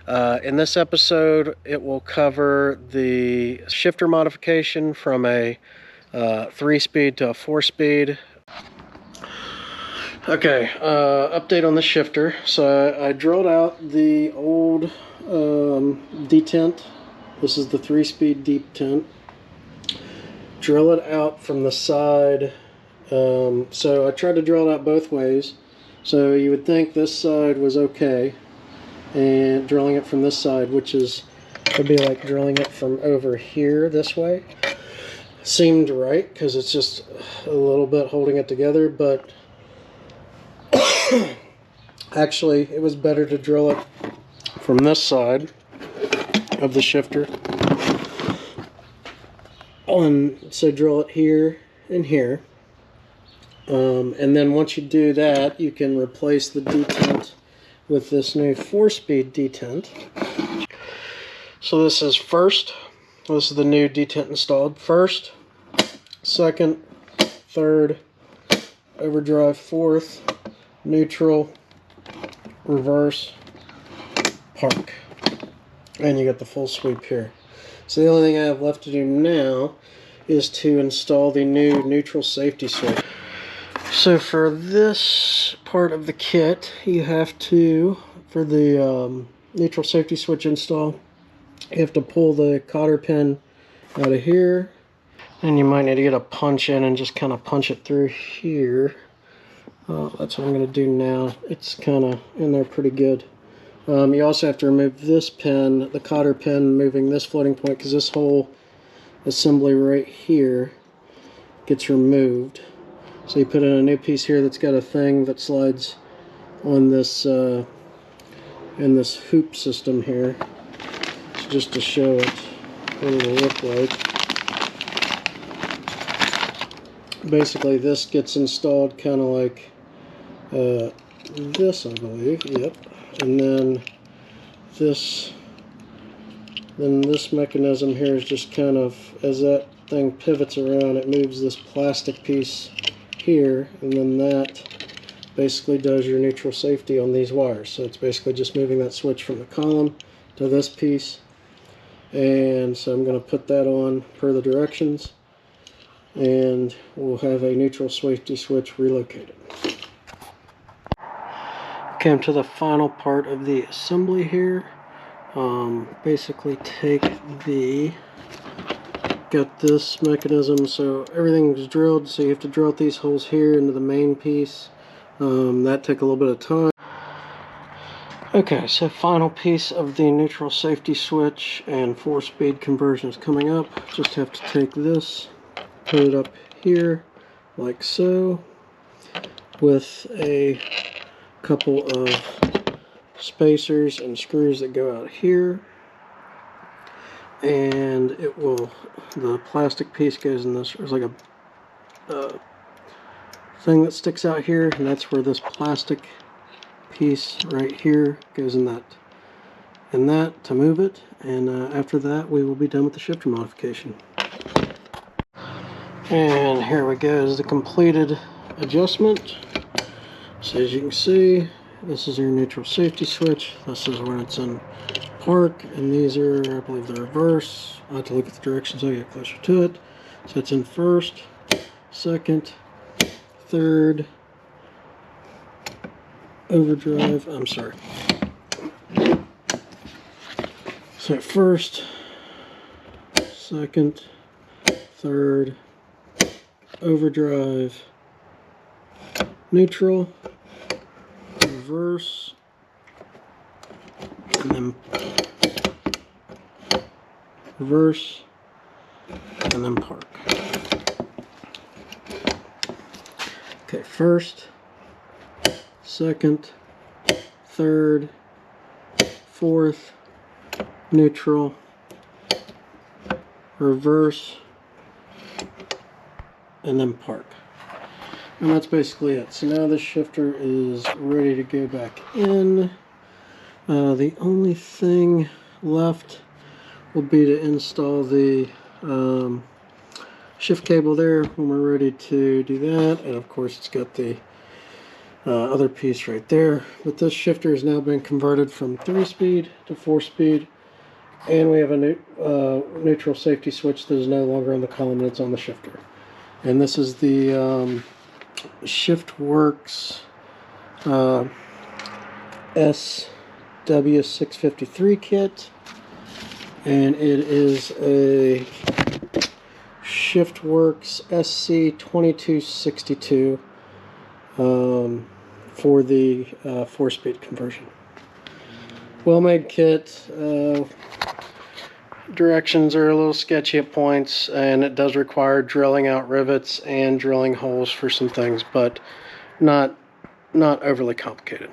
In this episode, it will cover the shifter modification from a 3-speed to a 4-speed. Okay, update on the shifter. So I drilled out the old detent. This is the 3-speed detent. Drill it out from the side. So I tried to drill it out both ways. So you would think this side was okay, and drilling it from this side, which would be like drilling it from over here this way, seemed right because it's just a little bit holding it together, but actually it was better to drill it from this side of the shifter. So drill it here and here, and then once you do that, you can replace the detent with this new 4-speed detent. So this is first. This is the new detent installed. First, second, third, overdrive, fourth, neutral, reverse, park. And you get the full sweep here. So the only thing I have left to do now is to install the new neutral safety switch. So for this part of the kit, you have to, for the neutral safety switch install, you have to pull the cotter pin out of here, and you might need to get a punch in and just kind of punch it through here. That's what I'm going to do now. It's kind of in there pretty good. You also have to remove this pin, the cotter pin, moving this floating point, because this whole assembly right here gets removed. So you put in a new piece here that's got a thing that slides on this in this hoop system here. So just to show it what it'll look like. Basically, this gets installed kind of like this, I believe. Yep. And then this mechanism here is just kind of, as that thing pivots around, it moves this plastic piece here, and then that basically does your neutral safety on these wires. So it's basically just moving that switch from the column to this piece. And so I'm going to put that on per the directions, and we'll have a neutral safety switch relocated. Came to the final part of the assembly here. Basically got this mechanism, so everything's drilled, so you have to drill out these holes here into the main piece. That took a little bit of time. Okay, so final piece of the neutral safety switch and 4-speed conversion is coming up. Just have to take this, put it up here like so, with a couple of spacers and screws that go out here, and the plastic piece goes in this. There's like a thing that sticks out here, and that's where this plastic piece right here goes in that to move it. And after that, we will be done with the shifter modification. And here we go, is the completed adjustment. So as you can see, this is your neutral safety switch. This is when it's in park, and these are, I believe, the reverse. I'll have to look at the directions so I get closer to it. So it's in first, second, third, overdrive, I'm sorry. So first, second, third, overdrive, neutral, reverse, and then reverse, and then park. Okay, first, second, third, fourth, neutral, reverse, and then park. And that's basically it. So now this shifter is ready to go back in. The only thing left will be to install the shift cable there when we're ready to do that. And of course it's got the other piece right there. But this shifter has now been converted from 3-speed to 4-speed, and we have a neutral safety switch that is no longer on the column, it's on the shifter. And this is the Shiftworks SW653 kit, and it is a Shiftworks SC2262 for the 4-speed conversion. Well-made kit. Directions are a little sketchy at points, and it does require drilling out rivets and drilling holes for some things, but not overly complicated.